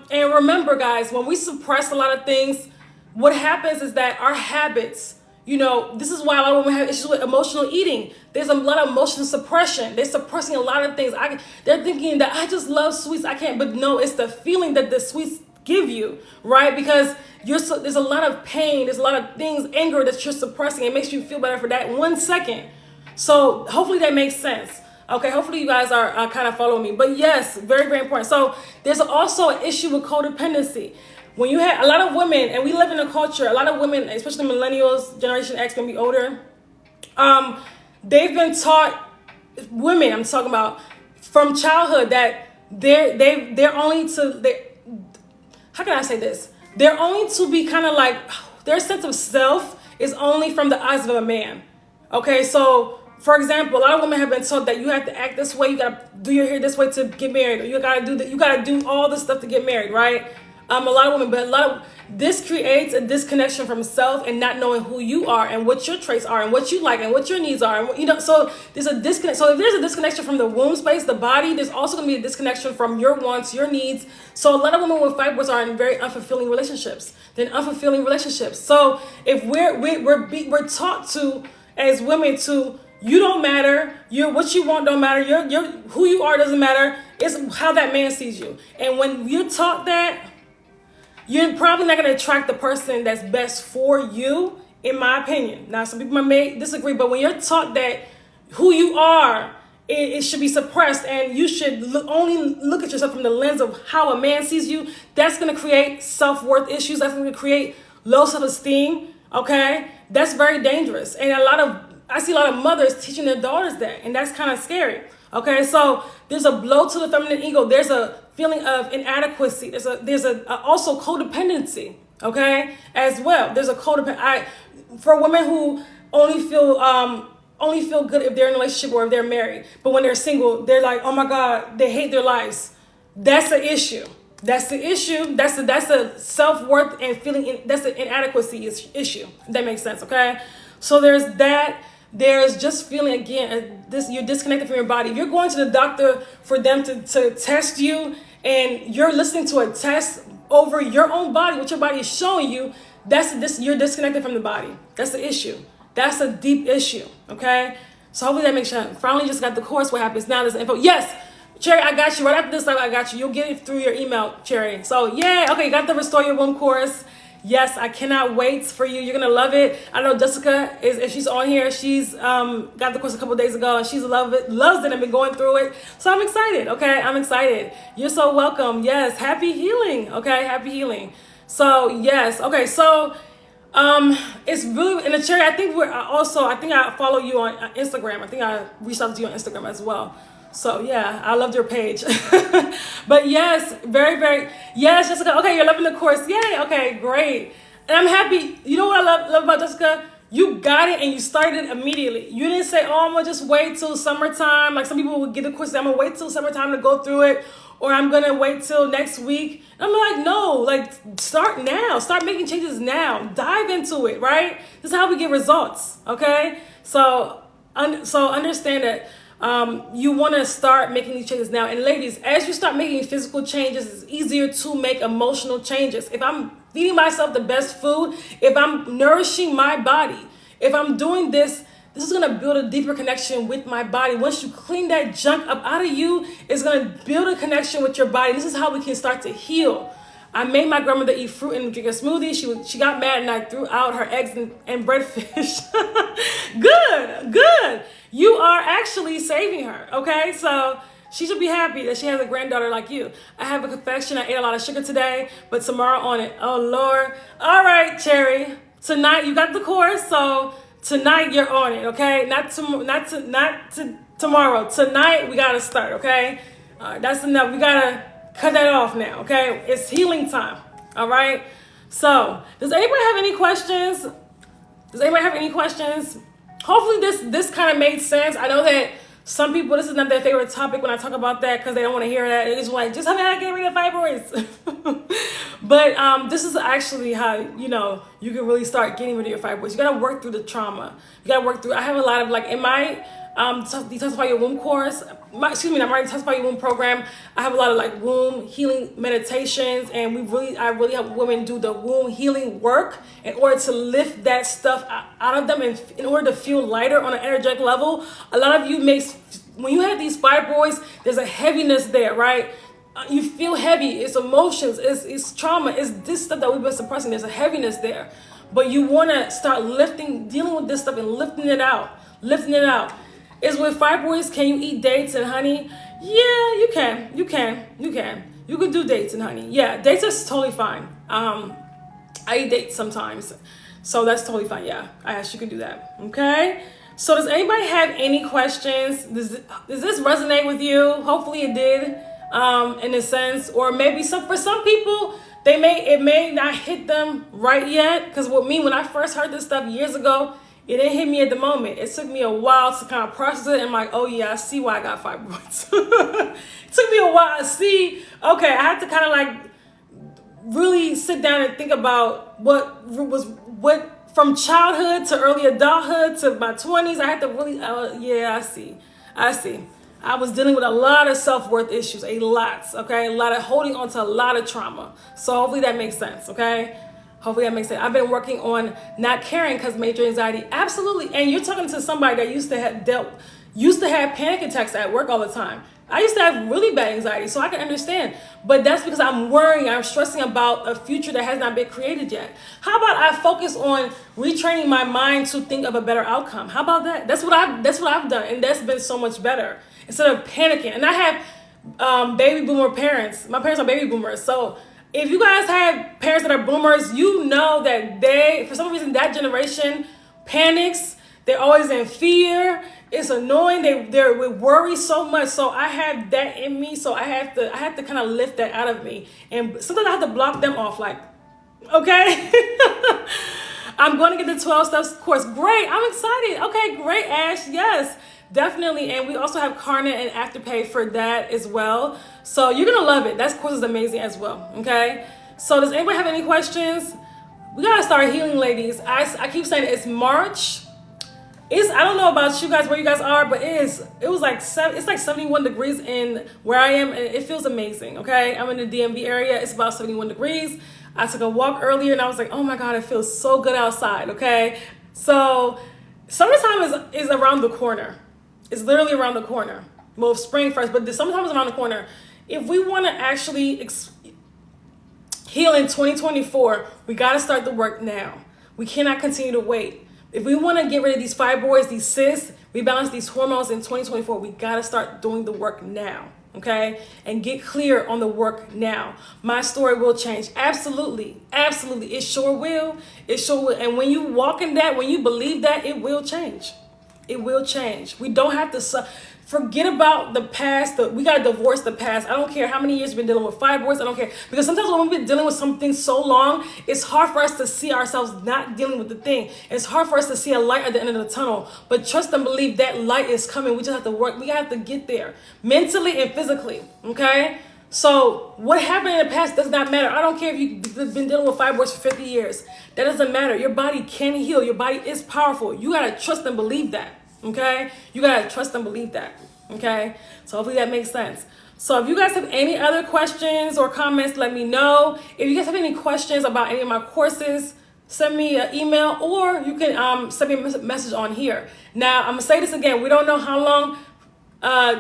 and remember, guys, when we suppress a lot of things, what happens is that our habits, this is why a lot of women have issues with emotional eating. There's a lot of emotional suppression. They're suppressing a lot of things. They're thinking that I just love sweets. I can't, but no, it's the feeling that the sweets give you, right? Because there's a lot of pain, there's a lot of things, anger that you're suppressing. It makes you feel better for that 1 second. So hopefully that makes sense. Okay, hopefully you guys are kind of following me. But yes, very, very important. So there's also an issue with codependency. When you have a lot of women, and we live in a culture, a lot of women, especially millennials, Generation X, maybe older, they've been taught, women I'm talking about, from childhood that they're only to, how can I say this? They're only to be kind of like, their sense of self is only from the eyes of a man. Okay, so for example, a lot of women have been taught that you have to act this way, you gotta do your hair this way to get married, or you gotta do all this stuff to get married, right? A lot of women, this creates a disconnection from self and not knowing who you are and what your traits are and what you like and what your needs are. And, so there's a disconnect. So if there's a disconnection from the womb space, the body, there's also going to be a disconnection from your wants, your needs. So a lot of women with fibroids are in very unfulfilling relationships. So if we're taught to, as women, to, you don't matter. What you want don't matter. Who you are doesn't matter. It's how that man sees you. And when you're taught that, you're probably not going to attract the person that's best for you, in my opinion. Now, some people may disagree, but when you're taught that who you are, it should be suppressed, and you should only look at yourself from the lens of how a man sees you, that's going to create self-worth issues. That's going to create low self-esteem, okay? That's very dangerous. And I see a lot of mothers teaching their daughters that, and that's kind of scary. Okay, so there's a blow to the feminine ego. There's a feeling of inadequacy. There's also codependency. Okay, as well. There's a for women who only feel good if they're in a relationship or if they're married, but when they're single, they're like, oh my God, they hate their lives. That's the issue. That's the issue. That's a self-worth and feeling. That's an inadequacy issue. If that makes sense. Okay, so there's that. There's just feeling, again, you're disconnected from your body. If you're going to the doctor for them to test you and you're listening to a test over your own body, what your body is showing you, you're disconnected from the body. That's the issue. That's a deep issue, okay? So hopefully that makes sense. Finally just got the course. What happens now? There's info. Yes, Cherry, I got you. Right after this live, I got you. You'll get it through your email, Cherry. So yeah, okay, got the Restore Your Womb course. Yes, I cannot wait for you. You're going to love it. I know Jessica, if she's on here, she's got the course a couple days ago, and she's loves it, and been going through it. So I'm excited, okay? I'm excited. You're so welcome. Yes, happy healing, okay? Happy healing. So, yes, okay. So It's really in the cherry. I think I follow you on Instagram. I think I reached out to you on Instagram as well. So yeah, I loved your page. But yes, very, very, yes, Jessica. Okay, you're loving the course. Yay. Okay, great. And I'm happy. You know what I love about Jessica? You got it and you started immediately. You didn't say, oh, I'm gonna just wait till summertime. Like some people would get the course, I'm gonna wait till summertime to go through it, or I'm gonna wait till next week. And I'm like, no, like start now. Start making changes now. Dive into it, right? This is how we get results, okay? So understand that you want to start making these changes now. And ladies, as you start making physical changes, it's easier to make emotional changes. If I'm feeding myself the best food, if I'm nourishing my body, if I'm doing this is going to build a deeper connection with my body. Once you clean that junk up out of you, it's going to build a connection with your body. This is how we can start to heal. I made my grandmother eat fruit and drink a smoothie. She got mad and I threw out her eggs and breadfish. Good. You are actually saving her, okay? So she should be happy that she has a granddaughter like you. I have a confession. I ate a lot of sugar today, but tomorrow on it. Oh, Lord. All right, Cherry. Tonight, you got the course, so tonight you're on it, okay? Not tomorrow. Tonight, we got to start, okay? That's enough. We got to cut that off now, okay? It's healing time, all right? So, does anybody have any questions? Hopefully this kind of made sense. I know that some people, this is not their favorite topic when I talk about that because they don't want to hear that. It's like, just how to get rid of fibroids. But this is actually how, you can really start getting rid of your fibroids. You got to work through the trauma. You got to work through, I have a lot of, like, in my Detoxify Your Womb course, I'm writing Detoxify Your Womb program. I have a lot of like womb healing meditations, and I really help women do the womb healing work in order to lift that stuff out of them and in order to feel lighter on an energetic level. A lot of you when you have these fibroids, there's a heaviness there, right? You feel heavy. It's emotions. It's trauma. It's this stuff that we've been suppressing. There's a heaviness there, but you want to start dealing with this stuff and lifting it out. Is with fibroids, can you eat dates and honey? Yeah, you can. You can do dates and honey. Yeah, dates is totally fine. I eat dates sometimes, so that's totally fine. Yeah, you can do that. Okay. So does anybody have any questions? Does this resonate with you? Hopefully it did, in a sense, or maybe for some people, it may not hit them right yet. Because with me, when I first heard this stuff years ago, it didn't hit me at the moment. It took me a while to kind of process it. And I'm like, oh yeah, I see why I got fibroids. It took me a while to see. Okay, I had to kind of like really sit down and think about what from childhood to early adulthood to my 20s. I had to really, I see. I was dealing with a lot of self-worth issues, a lot of holding on to a lot of trauma. So hopefully that makes sense, okay? Hopefully that makes sense. I've been working on not caring because major anxiety. Absolutely. And you're talking to somebody that used to have panic attacks at work all the time. I used to have really bad anxiety, so I can understand. But that's because I'm worrying, I'm stressing about a future that has not been created yet. How about I focus on retraining my mind to think of a better outcome? How about that? That's what I've done, and that's been so much better. Instead of panicking. And I have baby boomer parents. My parents are baby boomers, so if you guys have parents that are boomers, you know that for some reason, that generation panics. They're always in fear. It's annoying. They worry so much. So I have that in me. So I have to kind of lift that out of me. And sometimes I have to block them off. Like, okay, I'm going to get the 12 steps course. Great. I'm excited. Okay, great, Ash. Yes. Definitely, and we also have Klarna and Afterpay for that as well. So you're gonna love it. That course is amazing as well. Okay. So does anybody have any questions? We gotta start healing, ladies. I keep saying it's March. I don't know about you guys where you guys are, but it's like 71 degrees in where I am, and it feels amazing. Okay, I'm in the DMV area. It's about 71 degrees. I took a walk earlier, and I was like, oh my god, it feels so good outside. Okay, so summertime is around the corner. It's literally around the corner. Well, spring first, but sometimes around the corner. If we want to actually heal in 2024, we got to start the work now. We cannot continue to wait. If we want to get rid of these fibroids, these cysts, rebalance these hormones in 2024, we got to start doing the work now. okay? And get clear on the work now. My story will change. Absolutely. Absolutely. It sure will. It sure will. And when you walk in that, when you believe that, it will change. It will change. We don't have to forget about the past. We got to divorce the past. I don't care how many years you've been dealing with fibroids. I don't care. Because sometimes when we've been dealing with something so long, it's hard for us to see ourselves not dealing with the thing. It's hard for us to see a light at the end of the tunnel. But trust and believe that light is coming. We just have to work. We have to get there mentally and physically. Okay? So what happened in the past does not matter. I don't care if you've been dealing with fibroids for 50 years. That doesn't matter. Your body can heal. Your body is powerful. You got to trust and believe that. Okay? You got to trust and believe that. Okay? So hopefully that makes sense. So if you guys have any other questions or comments, let me know. If you guys have any questions about any of my courses, send me an email, or you can send me a message on here. Now, I'm going to say this again. We don't know how long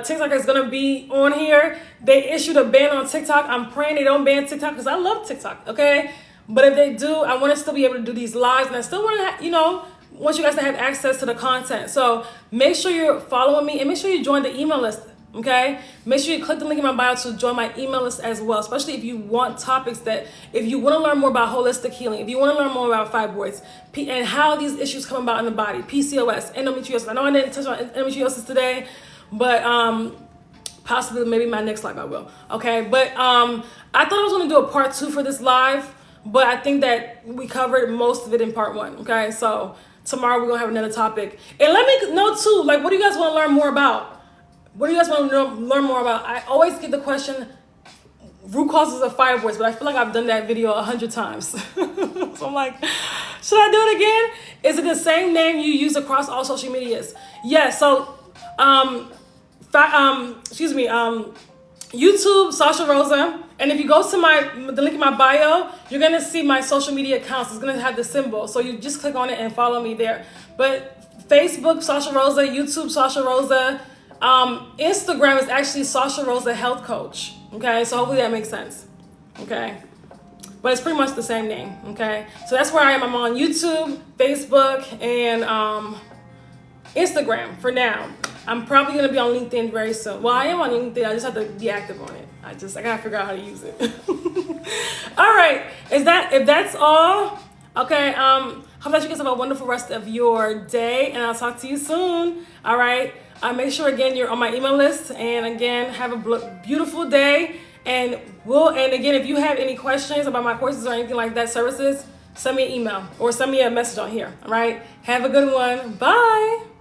TikTok is going to be on here. They issued a ban on TikTok. I'm praying they don't ban TikTok because I love TikTok, okay? But if they do, I want to still be able to do these lives, and I still want to, want you guys to have access to the content. So make sure you're following me, and make sure you join the email list, okay? Make sure you click the link in my bio to join my email list as well, especially if you want topics if you want to learn more about holistic healing, if you want to learn more about fibroids, and how these issues come about in the body, PCOS, endometriosis. I know I didn't touch on endometriosis today, but possibly maybe my next live I will, okay? But I thought I was going to do a part 2 for this live, but I think that we covered most of it in part 1, okay? So tomorrow we're going to have another topic. And let me know too, like, what do you guys want to learn more about? What do you guys want to learn more about? I always get the question, root causes of fibroids, but I feel like I've done that video 100 times. So I'm like, should I do it again? Is it the same name you use across all social medias? Yes, so, YouTube, Sasha Rosa. And if you go to the link in my bio, you're going to see my social media accounts. It's going to have the symbol. So you just click on it and follow me there. But Facebook, Sasha Rosa, YouTube, Sasha Rosa. Instagram is actually Sasha Rosa Health Coach. Okay, so hopefully that makes sense. Okay, but it's pretty much the same name. Okay, so that's where I am. I'm on YouTube, Facebook, and Instagram for now. I'm probably gonna be on LinkedIn very soon. Well, I am on LinkedIn. I just have to be active on it. I gotta figure out how to use it. All right, if that's all, okay. Hope that you guys have a wonderful rest of your day, and I'll talk to you soon. All right. Make sure again you're on my email list, and again have a beautiful day. And again, if you have any questions about my courses or anything like that, services, send me an email or send me a message on here. All right. Have a good one. Bye.